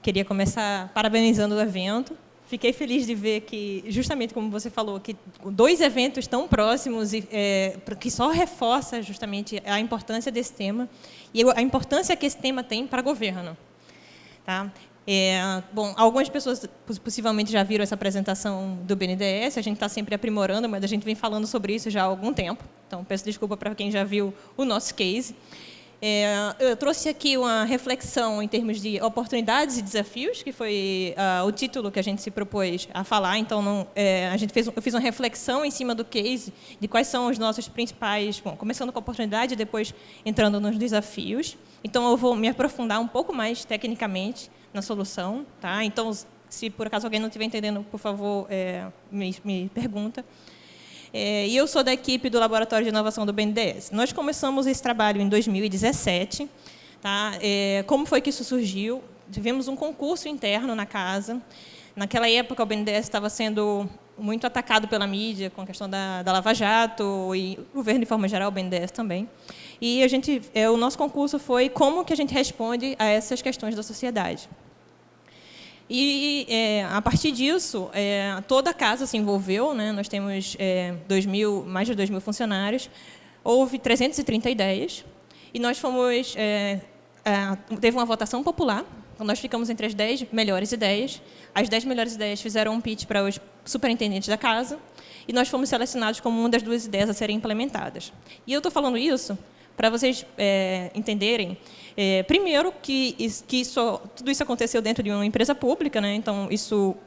queria começar parabenizando o evento. Fiquei feliz de ver que, justamente como você falou, que 2 eventos tão próximos, que só reforça justamente a importância desse tema e a importância que esse tema tem para o governo. Tá? Bom, algumas pessoas possivelmente já viram essa apresentação do BNDES, a gente está sempre aprimorando, mas a gente vem falando sobre isso já há algum tempo, então peço desculpa para quem já viu o nosso case. Eu trouxe aqui uma reflexão em termos de oportunidades e desafios, que foi o título que a gente se propôs a falar. Então, eu fiz uma reflexão em cima do case, de quais são os nossos principais, bom, começando com a oportunidade e depois entrando nos desafios. Então, eu vou me aprofundar um pouco mais tecnicamente na solução. Tá? Então, se por acaso alguém não estiver entendendo, por favor, me pergunta. E eu sou da equipe do Laboratório de Inovação do BNDES. Nós começamos esse trabalho em 2017. Tá? Como foi que isso surgiu? Tivemos um concurso interno na casa. Naquela época, o BNDES estava sendo muito atacado pela mídia, com a questão da Lava Jato, e o governo, de forma geral, o BNDES também. E o nosso concurso foi como que a gente responde a essas questões da sociedade. E, a partir disso, toda a casa se envolveu, né? Nós temos mais de 2.000 funcionários, houve 330 ideias, e nós teve uma votação popular, então nós ficamos entre as 10 melhores ideias, as 10 melhores ideias fizeram um pitch para os superintendentes da casa, e nós fomos selecionados como uma das 2 ideias a serem implementadas. E eu estou falando isso para vocês entenderem, primeiro, que tudo isso aconteceu dentro de uma empresa pública, né? Então, isso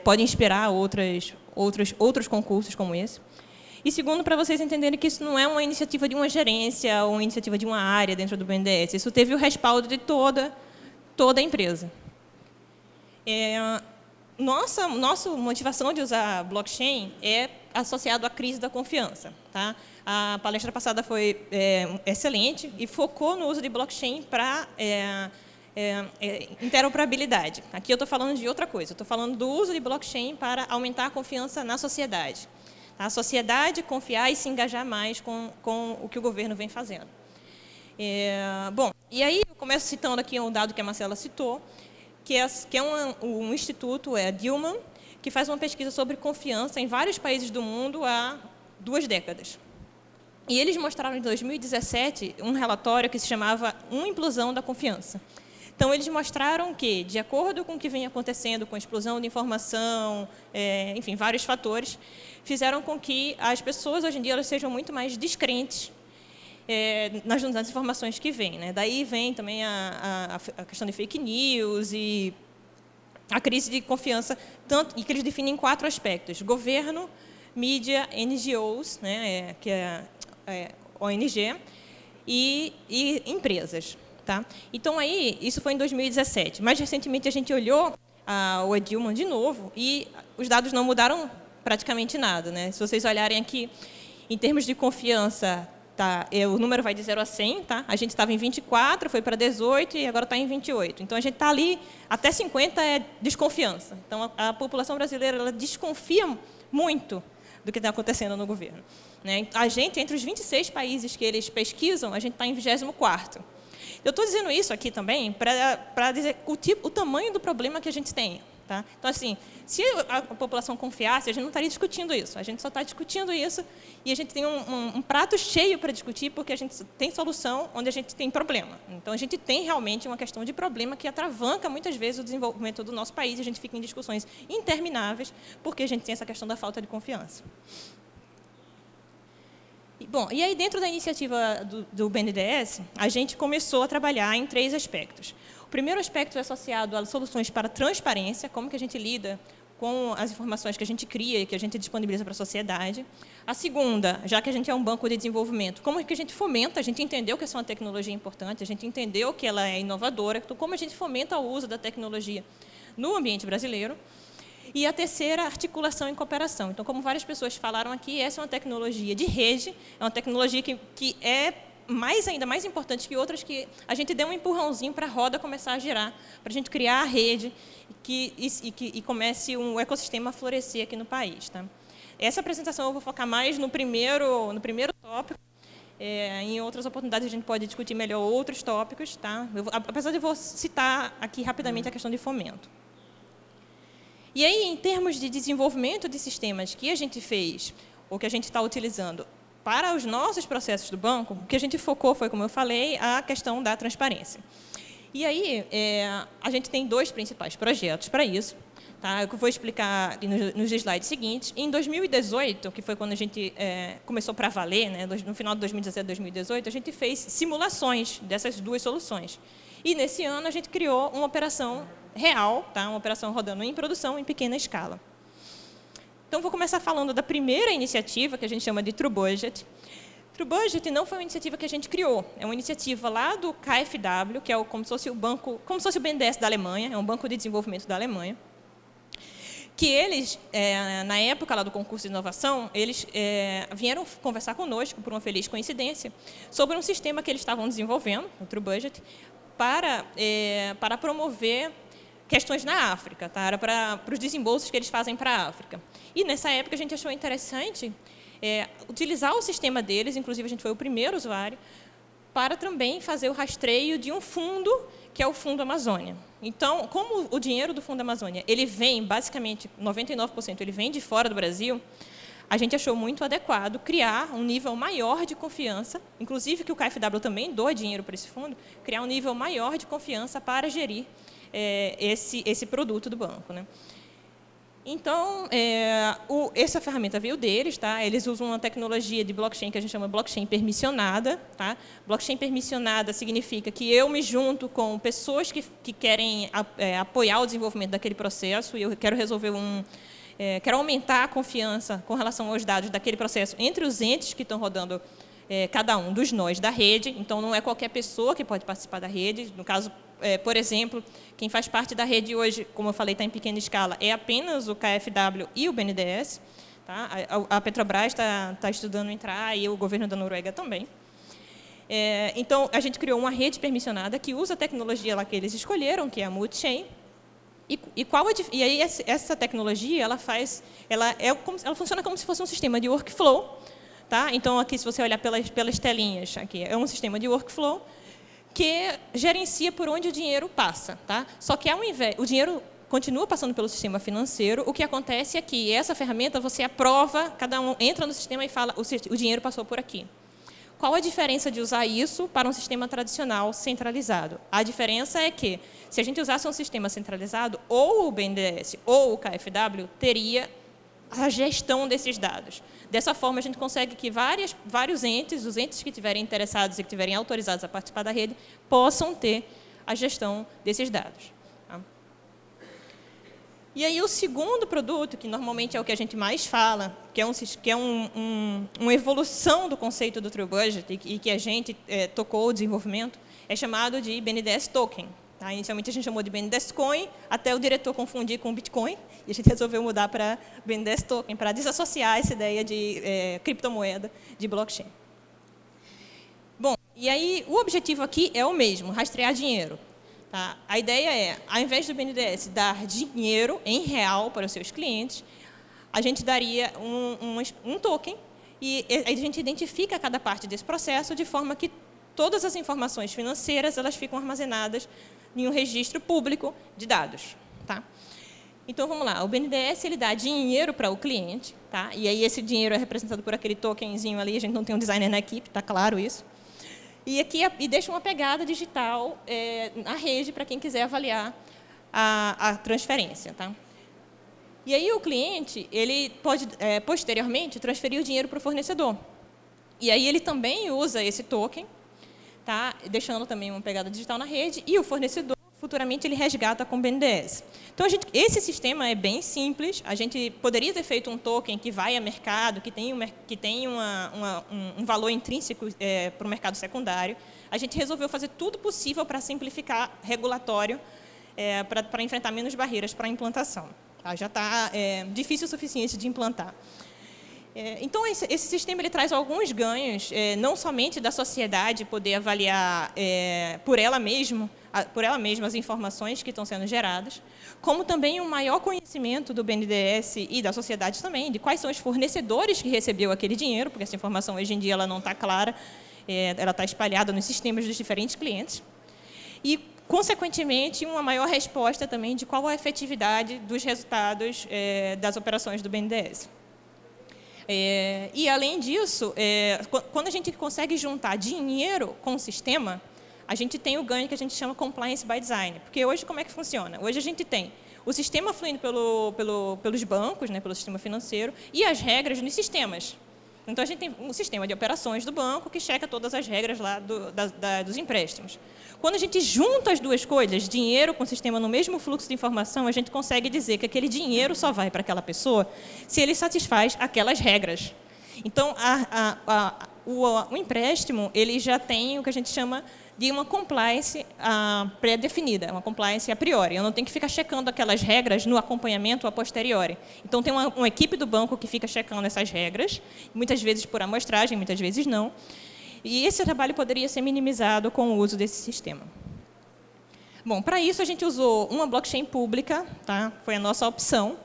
pode inspirar outros concursos como esse. E, segundo, para vocês entenderem que isso não é uma iniciativa de uma gerência ou uma iniciativa de uma área dentro do BNDES, isso teve o respaldo de toda a empresa. Nossa motivação de usar blockchain é associado à crise da confiança. Tá? A palestra passada foi excelente e focou no uso de blockchain para interoperabilidade. Aqui eu estou falando de outra coisa, eu estou falando do uso de blockchain para aumentar a confiança na sociedade. Tá? A sociedade confiar e se engajar mais com o que o governo vem fazendo. Bom, e aí eu começo citando aqui um dado que a Marcela citou, que é um instituto, a Dilman, que faz uma pesquisa sobre confiança em vários países do mundo há 2 décadas. E eles mostraram em 2017 um relatório que se chamava Uma Implosão da Confiança. Então, eles mostraram que, de acordo com o que vem acontecendo com a explosão de informação, enfim, vários fatores, fizeram com que as pessoas, hoje em dia, elas sejam muito mais descrentes nas informações que vêm. Né? Daí vem também a questão de fake news e a crise de confiança, e que eles definem em 4 aspectos: governo, mídia, NGOs, né, que é ONG, e empresas. Tá? Então, aí, isso foi em 2017. Mais recentemente, a gente olhou o Dilman de novo e os dados não mudaram praticamente nada. Né? Se vocês olharem aqui, em termos de confiança, tá, o número vai de 0 a 100. Tá? A gente estava em 24, foi para 18 e agora está em 28. Então, a gente está ali, até 50 é desconfiança. Então, a população brasileira ela desconfia muito do que está acontecendo no governo. Né? A gente, entre os 26 países que eles pesquisam, a gente está em 24º. Eu estou dizendo isso aqui também para dizer o tamanho do problema que a gente tem. Tá? Então, assim, se a população confiasse, a gente não estaria discutindo isso. A gente só está discutindo isso e a gente tem um prato cheio para discutir porque a gente tem solução onde a gente tem problema. Então, a gente tem realmente uma questão de problema que atravanca muitas vezes o desenvolvimento do nosso país e a gente fica em discussões intermináveis porque a gente tem essa questão da falta de confiança. Bom, e aí dentro da iniciativa do BNDES, a gente começou a trabalhar em 3 aspectos. O primeiro aspecto é associado a soluções para transparência, como que a gente lida com as informações que a gente cria e que a gente disponibiliza para a sociedade. A segunda, já que a gente é um banco de desenvolvimento, como que a gente fomenta, a gente entendeu que essa é uma tecnologia importante, a gente entendeu que ela é inovadora, então como a gente fomenta o uso da tecnologia no ambiente brasileiro. E a terceira, articulação e cooperação. Então, como várias pessoas falaram aqui, essa é uma tecnologia de rede, é uma tecnologia que é ainda mais importante que outras, que a gente dê um empurrãozinho para a roda começar a girar, para a gente criar a rede e comece um ecossistema a florescer aqui no país. Tá? Essa apresentação eu vou focar mais no primeiro tópico, Em outras oportunidades, a gente pode discutir melhor outros tópicos, tá? Apesar de eu vou citar aqui rapidamente a questão de fomento. E aí, em termos de desenvolvimento de sistemas que a gente fez, ou que a gente está utilizando para os nossos processos do banco, o que a gente focou foi, como eu falei, a questão da transparência. E aí, a gente tem 2 principais projetos para isso. Tá? Eu vou explicar nos slides seguintes. Em 2018, que foi quando a gente começou para valer, né, no final de 2017 e 2018, a gente fez simulações dessas 2 soluções. E, nesse ano, a gente criou uma operação real, tá? Uma operação rodando em produção em pequena escala. Então, vou começar falando da primeira iniciativa, que a gente chama de TrueBudget. TrueBudget não foi uma iniciativa que a gente criou, é uma iniciativa lá do KfW, que é como se fosse o BNDES da Alemanha, é um banco de desenvolvimento da Alemanha, que eles, na época lá do concurso de inovação, eles vieram conversar conosco, por uma feliz coincidência, sobre um sistema que eles estavam desenvolvendo, o TrueBudget, para promover questões na África, tá? Era para os desembolsos que eles fazem para a África. E, nessa época, a gente achou interessante utilizar o sistema deles, inclusive a gente foi o primeiro usuário, para também fazer o rastreio de um fundo, que é o Fundo Amazônia. Então, como o dinheiro do Fundo Amazônia, ele vem, basicamente, 99%, ele vem de fora do Brasil, a gente achou muito adequado criar um nível maior de confiança, inclusive que o KfW também doa dinheiro para esse fundo, criar um nível maior de confiança para gerir esse produto do banco, né? Então, essa ferramenta veio deles, tá? Eles usam uma tecnologia de blockchain que a gente chama de blockchain permissionada, tá? Blockchain permissionada significa que eu me junto com pessoas que querem apoiar o desenvolvimento daquele processo e eu quero resolver quero aumentar a confiança com relação aos dados daquele processo entre os entes que estão rodando cada um dos nós da rede. Então, não é qualquer pessoa que pode participar da rede. No caso, por exemplo, quem faz parte da rede hoje, como eu falei, está em pequena escala, é apenas o KfW e o BNDES. Tá? A Petrobras está estudando entrar e o governo da Noruega também. Então, a gente criou uma rede permissionada que usa a tecnologia lá que eles escolheram, que é a Multichain. E aí essa tecnologia ela funciona como se fosse um sistema de workflow. Tá? Então, aqui, se você olhar pelas telinhas, aqui é um sistema de workflow que gerencia por onde o dinheiro passa. Tá? Só que, o dinheiro continua passando pelo sistema financeiro, o que acontece é que essa ferramenta, você aprova, cada um entra no sistema e fala, o dinheiro passou por aqui. Qual a diferença de usar isso para um sistema tradicional centralizado? A diferença é que, se a gente usasse um sistema centralizado, ou o BNDES ou o KfW teria a gestão desses dados. Dessa forma, a gente consegue que vários entes, os entes que estiverem interessados e que estiverem autorizados a participar da rede, possam ter a gestão desses dados. Tá? E aí, o segundo produto, que normalmente é o que a gente mais fala, que é uma evolução do conceito do TrueBudget e que a gente tocou o desenvolvimento, é chamado de BNDES Token. Tá? Inicialmente, a gente chamou de BNDES Coin, até o diretor confundir com Bitcoin, e a gente resolveu mudar para BNDES Token, para desassociar essa ideia de criptomoeda de blockchain. Bom, e aí o objetivo aqui é o mesmo, rastrear dinheiro. Tá? A ideia é, ao invés do BNDES dar dinheiro em real para os seus clientes, a gente daria um token e a gente identifica cada parte desse processo de forma que todas as informações financeiras elas ficam armazenadas em um registro público de dados. Tá? Então, vamos lá. O BNDES ele dá dinheiro para o cliente, tá? E aí esse dinheiro é representado por aquele tokenzinho ali, a gente não tem um designer na equipe, está claro isso. E deixa uma pegada digital na rede para quem quiser avaliar a transferência. Tá? E aí o cliente ele pode, posteriormente, transferir o dinheiro para o fornecedor. E aí ele também usa esse token, tá? Deixando também uma pegada digital na rede, e o fornecedor, futuramente, ele resgata com o BNDES. Então, esse sistema é bem simples. A gente poderia ter feito um token que vai a mercado, que tem um valor intrínseco para o mercado secundário. A gente resolveu fazer tudo possível para simplificar regulatório, para enfrentar menos barreiras para a implantação. Tá? Já está difícil o suficiente de implantar. Então, esse sistema ele traz alguns ganhos, não somente da sociedade poder avaliar por ela mesma as informações que estão sendo geradas, como também um maior conhecimento do BNDES e da sociedade também, de quais são os fornecedores que recebeu aquele dinheiro, porque essa informação hoje em dia ela não está clara, ela está espalhada nos sistemas dos diferentes clientes. E, consequentemente, uma maior resposta também de qual a efetividade dos resultados das operações do BNDES. E, além disso, quando a gente consegue juntar dinheiro com o sistema, a gente tem o ganho que a gente chama compliance by design. Porque hoje, como é que funciona? Hoje a gente tem o sistema fluindo pelos bancos, né, pelo sistema financeiro, e as regras nos sistemas. Então, a gente tem um sistema de operações do banco que checa todas as regras lá dos empréstimos. Quando a gente junta as duas coisas, dinheiro com o sistema no mesmo fluxo de informação, a gente consegue dizer que aquele dinheiro só vai para aquela pessoa se ele satisfaz aquelas regras. Então, o empréstimo ele já tem o que a gente chama de uma compliance pré-definida, uma compliance a priori. Eu não tenho que ficar checando aquelas regras no acompanhamento a posteriori. Então, tem uma equipe do banco que fica checando essas regras, muitas vezes por amostragem, muitas vezes não. E esse trabalho poderia ser minimizado com o uso desse sistema. Bom, para isso, a gente usou uma blockchain pública, tá? Foi a nossa opção,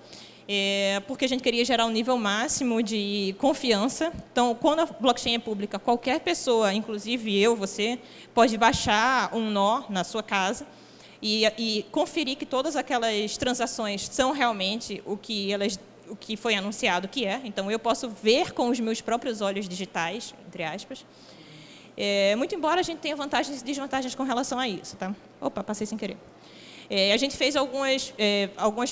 porque a gente queria gerar um nível máximo de confiança. Então, quando a blockchain é pública, qualquer pessoa, inclusive eu, você, pode baixar um nó na sua casa e conferir que todas aquelas transações são realmente o que foi anunciado que é. Então, eu posso ver com os meus próprios olhos digitais, entre aspas. Muito embora a gente tenha vantagens e desvantagens com relação a isso. Tá? Opa, passei sem querer. A gente fez algumas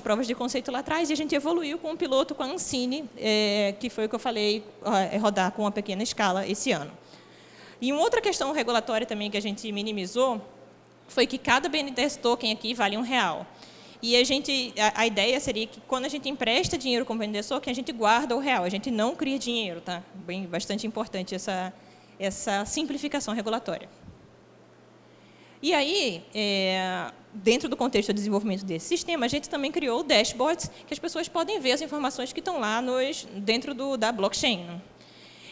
provas de conceito lá atrás e a gente evoluiu com um piloto com a Ancine, que foi o que eu falei, rodar com uma pequena escala esse ano. E uma outra questão regulatória também que a gente minimizou foi que cada BNDES token aqui vale R$1. E a ideia seria que quando a gente empresta dinheiro com o BNDES token, a gente guarda o real, a gente não cria dinheiro. Tá? Bastante importante essa simplificação regulatória. E aí, dentro do contexto do desenvolvimento desse sistema, a gente também criou dashboards que as pessoas podem ver as informações que estão lá dentro da blockchain.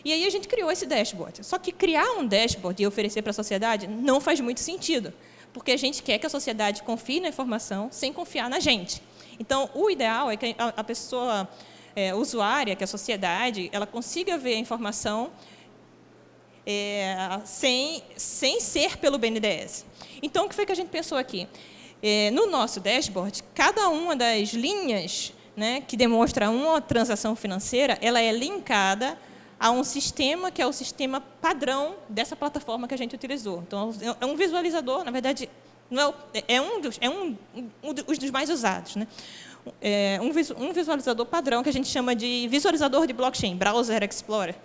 E aí a gente criou esse dashboard. Só que criar um dashboard e oferecer para a sociedade não faz muito sentido, porque a gente quer que a sociedade confie na informação sem confiar na gente. Então, o ideal é que a pessoa usuária, que a sociedade, ela consiga ver a informação sem ser pelo BNDES. Então, o que foi que a gente pensou aqui? No nosso dashboard, cada uma das linhas, né, que demonstra uma transação financeira, ela é linkada a um sistema que é o sistema padrão dessa plataforma que a gente utilizou. Então, é um visualizador, na verdade, não é um dos mais usados, né? Um visualizador padrão que a gente chama de visualizador de blockchain, Browser Explorer,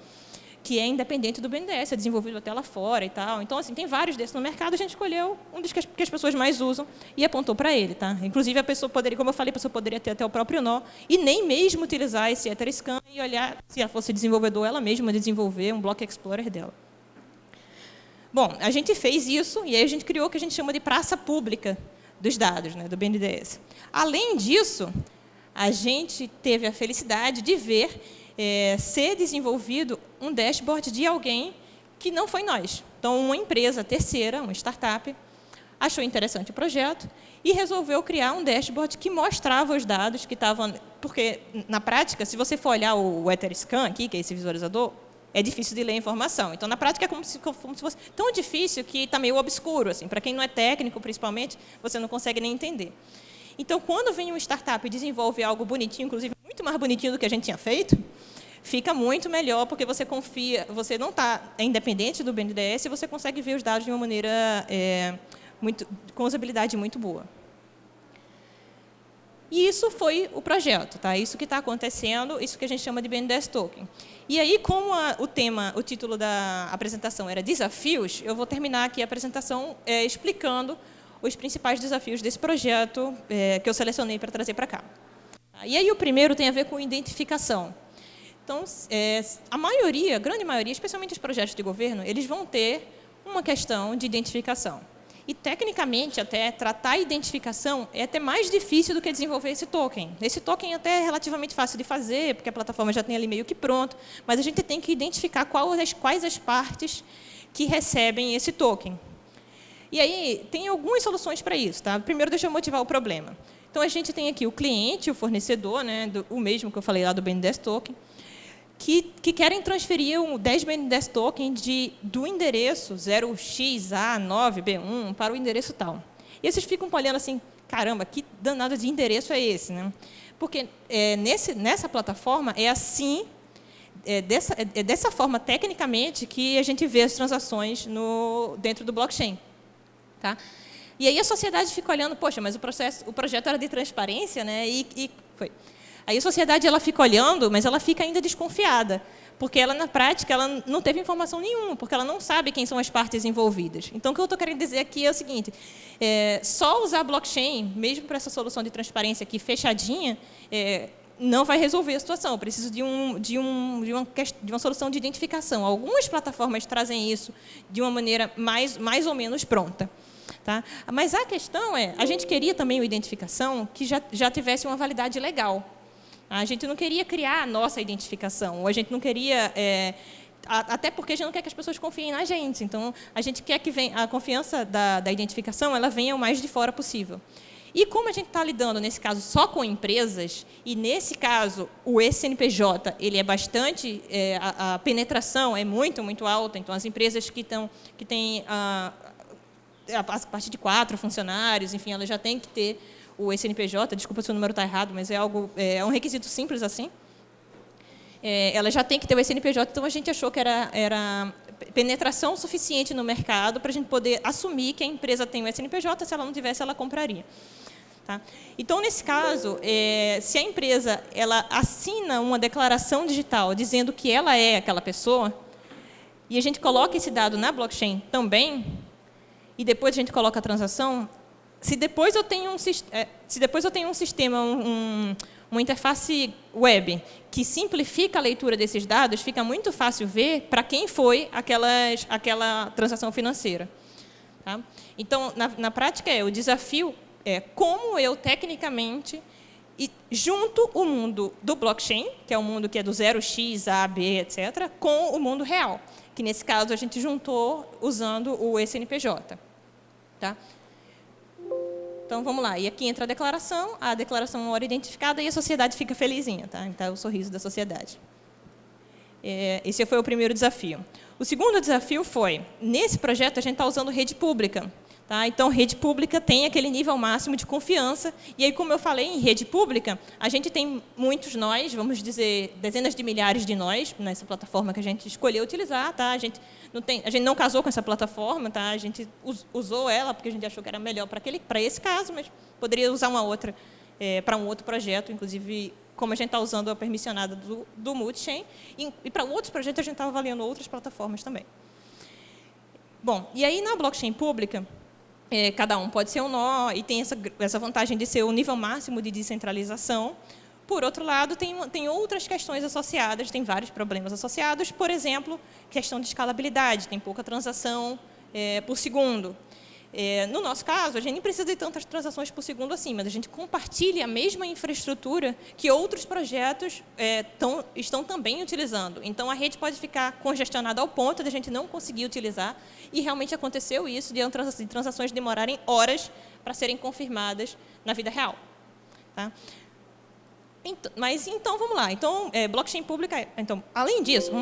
que é independente do BNDES, é desenvolvido até lá fora e tal. Então, assim, tem vários desses no mercado, a gente escolheu um dos que as pessoas mais usam e apontou para ele. Tá? Inclusive, a pessoa poderia, como eu falei, a pessoa poderia ter até o próprio nó e nem mesmo utilizar esse Etherscan e olhar, se ela fosse desenvolvedor, ela mesma desenvolver um Block Explorer dela. Bom, a gente fez isso e aí a gente criou o que a gente chama de praça pública dos dados, né, do BNDES. Além disso, a gente teve a felicidade de ver ser desenvolvido um dashboard de alguém que não foi nós. Então, uma empresa terceira, uma startup, achou interessante o projeto e resolveu criar um dashboard que mostrava os dados que estavam... Porque, na prática, se você for olhar o Etherscan aqui, que é esse visualizador, é difícil de ler a informação. Então, na prática, é como se fosse tão difícil que está meio obscuro. Assim, para quem não é técnico, principalmente, você não consegue nem entender. Então, quando vem uma startup e desenvolve algo bonitinho, inclusive muito mais bonitinho do que a gente tinha feito, fica muito melhor, porque você confia, você não está independente do BNDES e você consegue ver os dados de uma maneira com usabilidade muito boa. E isso foi o projeto, tá? Isso que está acontecendo, isso que a gente chama de BNDES Token. E aí, como o título da apresentação era desafios, eu vou terminar aqui a apresentação explicando os principais desafios desse projeto que eu selecionei para trazer para cá. E aí o primeiro tem a ver com identificação. Então, a grande maioria, especialmente os projetos de governo, eles vão ter uma questão de identificação. E, tecnicamente, até tratar a identificação é até mais difícil do que desenvolver esse token. Esse token até é relativamente fácil de fazer, porque a plataforma já tem ali meio que pronto, mas a gente tem que identificar quais as partes que recebem esse token. E aí, tem algumas soluções para isso. Tá? Primeiro, deixa eu motivar o problema. Então, a gente tem aqui o cliente, o fornecedor, né, o mesmo que eu falei lá do BNDES Token. que querem transferir o 10 BNDES token do endereço 0xa9b1 para o endereço tal. E vocês ficam olhando assim, caramba, que danado de endereço é esse, né? Porque nessa plataforma é assim, dessa forma, tecnicamente, que a gente vê as transações dentro do blockchain. Tá? E aí a sociedade fica olhando, poxa, mas o projeto era de transparência, né? E foi. Aí a sociedade ela fica olhando, mas ela fica ainda desconfiada, porque ela, na prática, ela não teve informação nenhuma, porque ela não sabe quem são as partes envolvidas. Então, o que eu estou querendo dizer aqui é o seguinte, só usar blockchain, mesmo para essa solução de transparência aqui fechadinha, não vai resolver a situação. Eu preciso de uma solução de identificação. Algumas plataformas trazem isso de uma maneira mais ou menos pronta. Tá? Mas a questão a gente queria também uma identificação que já tivesse uma validade legal. A gente não queria criar a nossa identificação, ou a gente não queria... até porque a gente não quer que as pessoas confiem na gente. Então, a gente quer que a confiança da identificação ela venha o mais de fora possível. E como a gente está lidando, nesse caso, só com empresas, e, nesse caso, o CNPJ ele é bastante... a penetração é muito, muito alta. Então, as empresas que têm... a partir de 4 funcionários, enfim, elas já têm que ter o CNPJ, desculpa se o número está errado, mas é um requisito simples assim. Ela já tem que ter o CNPJ, então a gente achou que era penetração suficiente no mercado para a gente poder assumir que a empresa tem o CNPJ, se ela não tivesse, ela compraria. Tá? Então, nesse caso, se a empresa ela assina uma declaração digital dizendo que ela é aquela pessoa, e a gente coloca esse dado na blockchain também, e depois a gente coloca a transação, se depois eu tenho um sistema, uma interface web que simplifica a leitura desses dados, fica muito fácil ver para quem foi aquela transação financeira. Tá? Então, na prática, o desafio é como eu, tecnicamente, junto o mundo do blockchain, que é o mundo que é do 0x, A, B, etc., com o mundo real, que, nesse caso, a gente juntou usando o CNPJ. Tá? Então, vamos lá. E aqui entra a declaração é uma hora identificada e a sociedade fica felizinha. Tá? Então, é o sorriso da sociedade. Esse foi o primeiro desafio. O segundo desafio foi, nesse projeto, a gente está usando rede pública. Tá? Então, rede pública tem aquele nível máximo de confiança. E aí, como eu falei, em rede pública, a gente tem muitos nós, vamos dizer, dezenas de milhares de nós, nessa plataforma que a gente escolheu utilizar. Tá? A gente não casou com essa plataforma, tá? A gente usou ela porque a gente achou que era melhor para esse caso, mas poderia usar uma outra para um outro projeto, inclusive, como a gente está usando a permissionada do Multichain, e para outros projetos a gente estava avaliando outras plataformas também. Bom, e aí na blockchain pública, cada um pode ser um nó, e tem essa vantagem de ser o nível máximo de descentralização. Por outro lado, tem outras questões associadas, tem vários problemas associados, por exemplo, questão de escalabilidade, tem pouca transação por segundo. No nosso caso, a gente nem precisa de tantas transações por segundo assim, mas a gente compartilha a mesma infraestrutura que outros projetos estão também utilizando. Então, a rede pode ficar congestionada ao ponto de a gente não conseguir utilizar, e realmente aconteceu isso, de transações demorarem horas para serem confirmadas na vida real. Tá? Então, vamos lá. Então, blockchain pública... Então, além disso,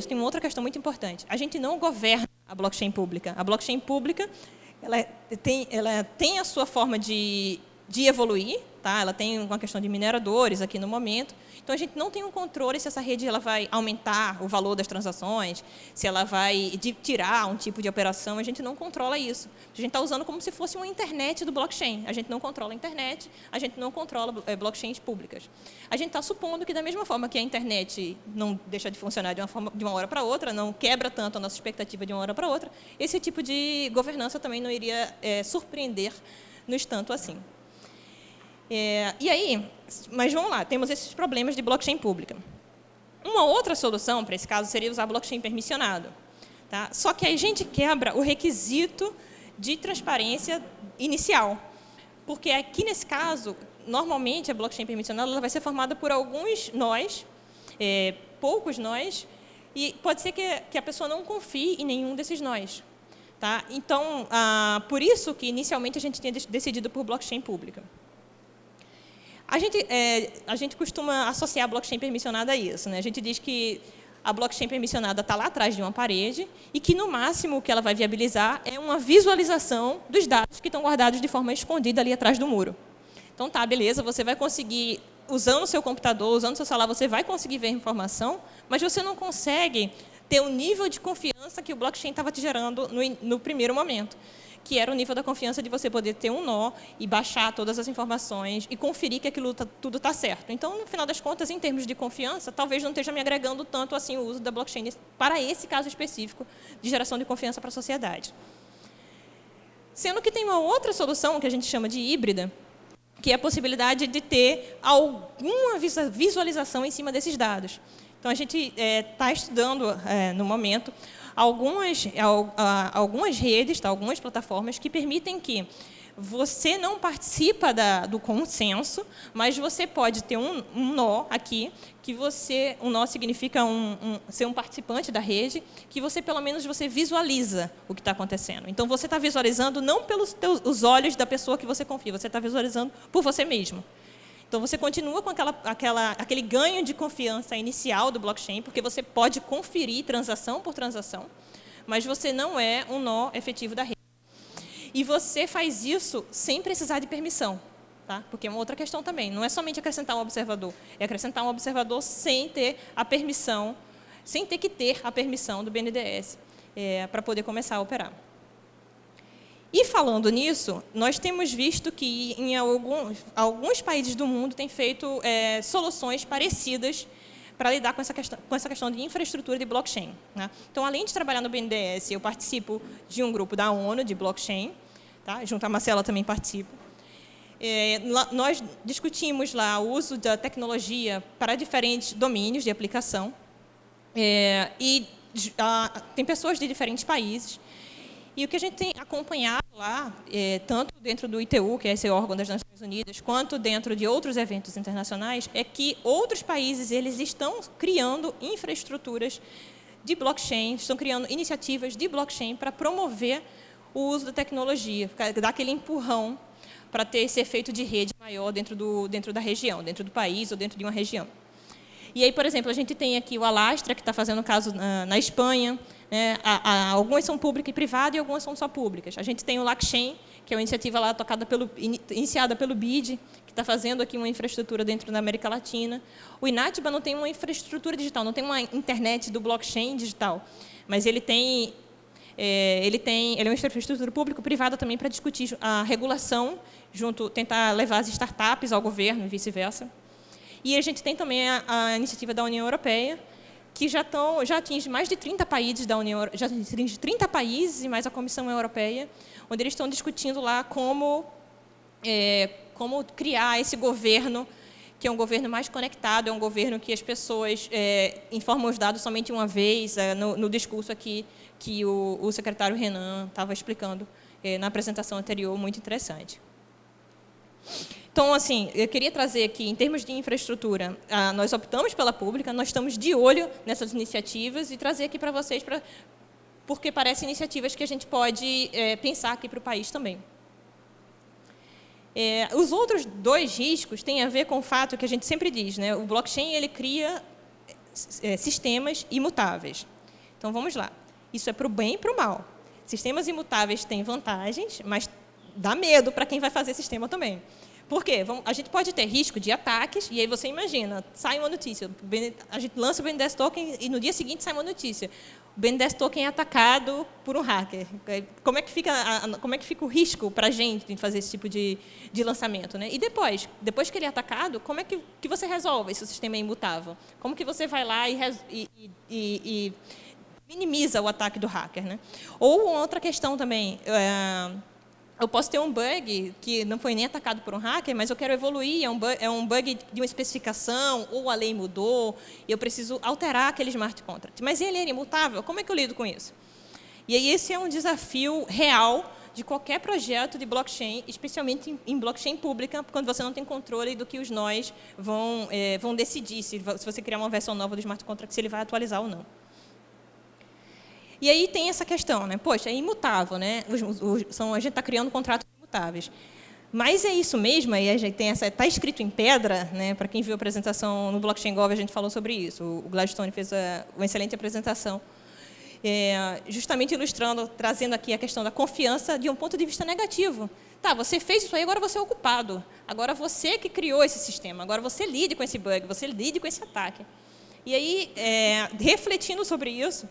tem uma outra questão muito importante. A gente não governa a blockchain pública. A blockchain pública ela tem a sua forma de evoluir, tá? Ela tem uma questão de mineradores aqui no momento. Então, a gente não tem um controle se essa rede ela vai aumentar o valor das transações, se ela vai tirar um tipo de operação, a gente não controla isso. A gente está usando como se fosse uma internet do blockchain. A gente não controla a internet, a gente não controla blockchains públicas. A gente está supondo que, da mesma forma que a internet não deixa de funcionar de uma hora para outra, não quebra tanto a nossa expectativa de uma hora para outra, esse tipo de governança também não iria surpreender nos tanto assim. E aí, mas vamos lá, temos esses problemas de blockchain pública. Uma outra solução para esse caso seria usar blockchain permissionado. Tá? Só que aí a gente quebra o requisito de transparência inicial. Porque aqui, nesse caso, normalmente a blockchain permissionada ela vai ser formada por alguns nós, poucos nós, e pode ser que a pessoa não confie em nenhum desses nós. Tá? Então, por isso que inicialmente a gente tinha decidido por blockchain pública. A gente costuma associar a blockchain permissionada a isso, né? A gente diz que a blockchain permissionada está lá atrás de uma parede e que, no máximo, o que ela vai viabilizar é uma visualização dos dados que estão guardados de forma escondida ali atrás do muro. Então, tá, beleza, você vai conseguir, usando o seu computador, usando o seu celular, você vai conseguir ver a informação, mas você não consegue ter o nível de confiança que o blockchain estava te gerando no primeiro momento, que era o nível da confiança de você poder ter um nó e baixar todas as informações e conferir que aquilo tudo está certo. Então, no final das contas, em termos de confiança, talvez não esteja me agregando tanto assim o uso da blockchain para esse caso específico de geração de confiança para a sociedade. Sendo que tem uma outra solução, que a gente chama de híbrida, que é a possibilidade de ter alguma visualização em cima desses dados. Então, a gente está estudando, no momento, algumas redes, tá, algumas plataformas que permitem que você não participa do consenso, mas você pode ter um nó aqui, que um nó significa ser um participante da rede, que você, pelo menos, você visualiza o que está acontecendo. Então, você está visualizando não pelos os olhos da pessoa que você confia, você está visualizando por você mesmo. Então, você continua com aquele ganho de confiança inicial do blockchain, porque você pode conferir transação por transação, mas você não é um nó efetivo da rede. E você faz isso sem precisar de permissão, tá? Porque é uma outra questão também. Não é somente acrescentar um observador, é acrescentar um observador sem ter a permissão, sem ter que ter a permissão do BNDES para poder começar a operar. E, falando nisso, nós temos visto que em alguns países do mundo têm feito soluções parecidas para lidar com essa questão de infraestrutura de blockchain, né? Então, além de trabalhar no BNDES, eu participo de um grupo da ONU de blockchain, tá? Junto à Marcela também participo. Nós discutimos lá o uso da tecnologia para diferentes domínios de aplicação, tem pessoas de diferentes países. E o que a gente tem acompanhado lá, tanto dentro do ITU, que é esse órgão das Nações Unidas, quanto dentro de outros eventos internacionais, é que outros países eles estão criando infraestruturas de blockchain, estão criando iniciativas de blockchain para promover o uso da tecnologia, dar aquele empurrão para ter esse efeito de rede maior dentro da região, dentro do país ou dentro de uma região. E aí, por exemplo, a gente tem aqui o Alastra, que está fazendo caso na Espanha, né? Algumas são públicas e privadas e algumas são só públicas. A gente tem o LACChain, que é uma iniciativa lá iniciada pelo BID, que está fazendo aqui uma infraestrutura dentro da América Latina. O Inatiba não tem uma infraestrutura digital, não tem uma internet do blockchain digital, mas ele é uma infraestrutura público-privada também para discutir a regulação, tentar levar as startups ao governo e vice-versa. E a gente tem também a iniciativa da União Europeia, que já atinge mais de 30 países da União, já atinge 30 países e mais a Comissão Europeia, onde eles estão discutindo lá como criar esse governo, que é um governo mais conectado, é um governo que as pessoas informam os dados somente uma vez, no discurso aqui que o secretário Renan estava explicando na apresentação anterior, muito interessante. Então, assim, eu queria trazer aqui, em termos de infraestrutura, nós optamos pela pública, nós estamos de olho nessas iniciativas e trazer aqui para vocês, porque parecem iniciativas que a gente pode pensar aqui para o país também. Os outros dois riscos têm a ver com o fato que a gente sempre diz, né? O blockchain ele cria sistemas imutáveis. Então, vamos lá. Isso é para o bem e para o mal. Sistemas imutáveis têm vantagens, mas dá medo para quem vai fazer sistema também. Por quê? A gente pode ter risco de ataques, e aí você imagina, sai uma notícia, a gente lança o BNDES Token e no dia seguinte sai uma notícia. O BNDES Token é atacado por um hacker. Como é que fica o risco para a gente de fazer esse tipo de lançamento, né? E depois que ele é atacado, como é que você resolve se o sistema é imutável? Como que você vai lá e minimiza o ataque do hacker, né? Ou outra questão também, eu posso ter um bug que não foi nem atacado por um hacker, mas eu quero evoluir, é um bug de uma especificação, ou a lei mudou, e eu preciso alterar aquele smart contract. Mas ele é imutável, como é que eu lido com isso? E aí esse é um desafio real de qualquer projeto de blockchain, especialmente em blockchain pública, quando você não tem controle do que os nós vão decidir, se você criar uma versão nova do smart contract, se ele vai atualizar ou não. E aí tem essa questão, né? Poxa, é imutável, né? A gente está criando contratos imutáveis. Mas é isso mesmo, aí a gente tem está escrito em pedra, né? Para quem viu a apresentação no Blockchain Gov, a gente falou sobre isso. O Gladstone fez uma excelente apresentação, justamente ilustrando, trazendo aqui a questão da confiança de um ponto de vista negativo. Tá, você fez isso aí, agora você é o culpado. Agora você que criou esse sistema, agora você lide com esse bug, você lide com esse ataque. E aí, refletindo sobre isso,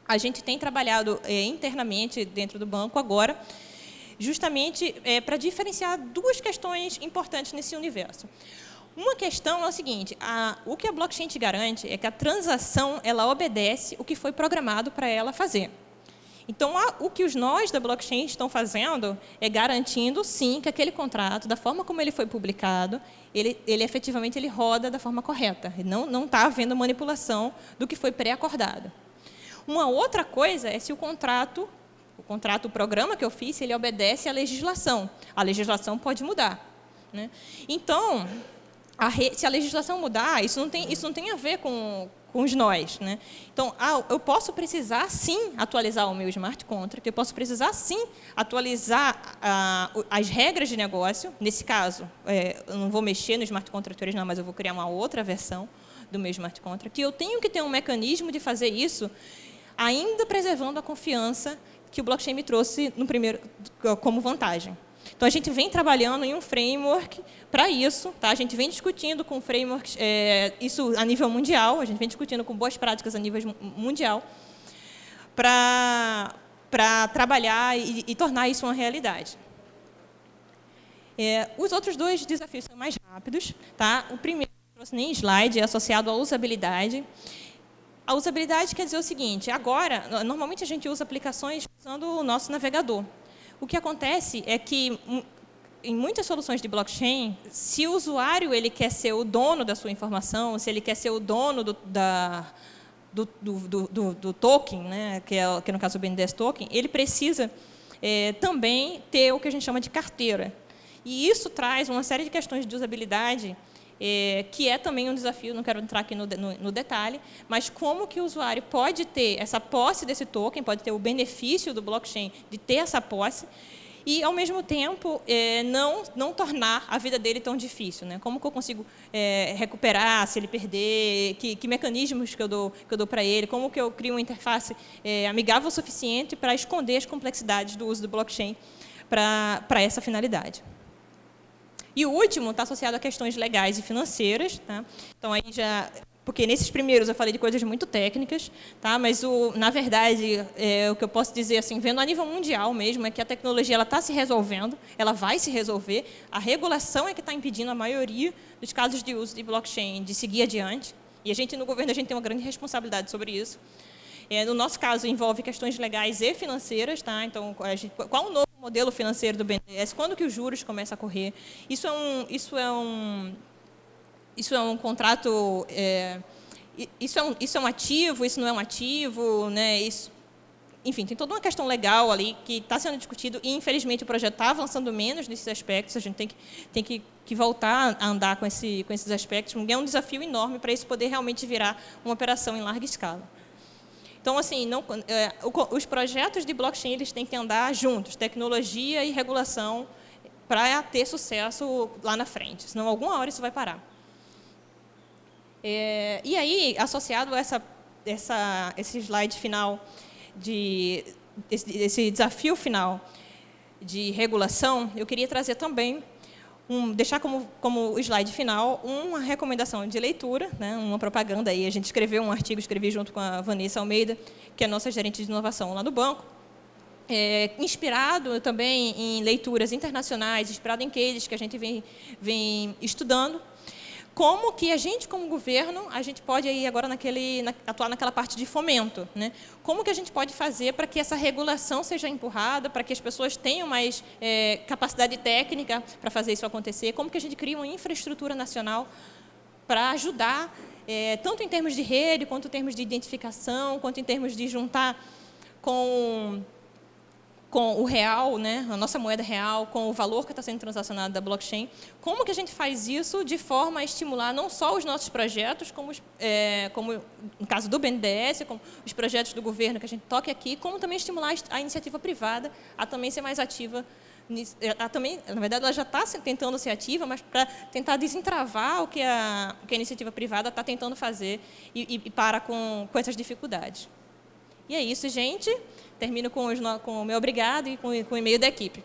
a gente tem trabalhado internamente dentro do banco agora, justamente para diferenciar duas questões importantes nesse universo. Uma questão é o seguinte: o que a blockchain te garante é que a transação ela obedece o que foi programado para ela fazer. Então, o que os nós da blockchain estão fazendo é garantindo, sim, que aquele contrato, da forma como ele foi publicado, ele efetivamente ele roda da forma correta. Não está havendo manipulação do que foi pré-acordado. Uma outra coisa é se o contrato, o programa que eu fiz, ele obedece à legislação. A legislação pode mudar, né? Então, se a legislação mudar, isso não tem a ver com os nós, né? Então, eu posso precisar, sim, atualizar o meu smart contract, eu posso precisar, sim, atualizar as regras de negócio. Nesse caso, eu não vou mexer no smart contract original, mas eu vou criar uma outra versão do meu smart contract. E eu tenho que ter um mecanismo de fazer isso, ainda preservando a confiança que o blockchain me trouxe no primeiro, como vantagem. Então, a gente vem trabalhando em um framework para isso, tá? A gente vem discutindo com frameworks, isso a nível mundial, a gente vem discutindo com boas práticas a nível mundial, para trabalhar e tornar isso uma realidade. Os outros dois desafios são mais rápidos, tá? O primeiro, que eu trouxe nem slide, é associado à usabilidade. A usabilidade quer dizer o seguinte: agora, normalmente a gente usa aplicações usando o nosso navegador. O que acontece é que, em muitas soluções de blockchain, se o usuário ele quer ser o dono da sua informação, se ele quer ser o dono do token, né, que no caso o BNDES Token, ele precisa também ter o que a gente chama de carteira. E isso traz uma série de questões de usabilidade, que é também um desafio, não quero entrar aqui no detalhe, mas como que o usuário pode ter essa posse desse token, pode ter o benefício do blockchain de ter essa posse, e, ao mesmo tempo, não tornar a vida dele tão difícil, né? Como que eu consigo recuperar se ele perder, que mecanismos que eu dou para ele, como que eu crio uma interface amigável o suficiente para esconder as complexidades do uso do blockchain para essa finalidade. E o último está associado a questões legais e financeiras, tá? Então, aí porque nesses primeiros eu falei de coisas muito técnicas, tá? Mas, na verdade, o que eu posso dizer, assim, vendo a nível mundial mesmo, é que a tecnologia está se resolvendo, ela vai se resolver, a regulação é que está impedindo a maioria dos casos de uso de blockchain de seguir adiante, e a gente, no governo, a gente tem uma grande responsabilidade sobre isso. No nosso caso, envolve questões legais e financeiras, tá? Então, qual o novo modelo financeiro do BNDES? Quando que os juros começam a correr? Isso é um contrato, isso é um ativo, isso não é um ativo, né? Enfim, tem toda uma questão legal ali que está sendo discutido e, infelizmente, o projeto está avançando menos nesses aspectos. A gente tem que voltar a andar com esses aspectos. É um desafio enorme para isso poder realmente virar uma operação em larga escala. Então, assim, os projetos de blockchain eles têm que andar juntos, tecnologia e regulação, para ter sucesso lá na frente, senão alguma hora isso vai parar. E aí, associado a esse slide final, esse desafio final de regulação, eu queria trazer também, deixar como slide final uma recomendação de leitura, né, uma propaganda. Aí a gente escreveu um artigo, escrevi junto com a Vanessa Almeida, que é a nossa gerente de inovação lá no banco, inspirado também em leituras internacionais, inspirado em cases que a gente vem estudando. Como que a gente, como governo, a gente pode aí agora atuar naquela parte de fomento, né? Como que a gente pode fazer para que essa regulação seja empurrada, para que as pessoas tenham mais capacidade técnica para fazer isso acontecer? Como que a gente cria uma infraestrutura nacional para ajudar, tanto em termos de rede, quanto em termos de identificação, quanto em termos de juntar com o real, né, a nossa moeda real, com o valor que está sendo transacionado da blockchain. Como que a gente faz isso de forma a estimular não só os nossos projetos, como no caso do BNDES, como os projetos do governo que a gente toque aqui, como também estimular a iniciativa privada a também ser mais ativa ela também, na verdade, ela já está tentando ser ativa, mas para tentar desentravar o que a iniciativa privada está tentando fazer e parar com essas dificuldades. E é isso, gente. Termino com o meu obrigado e com o e-mail da equipe.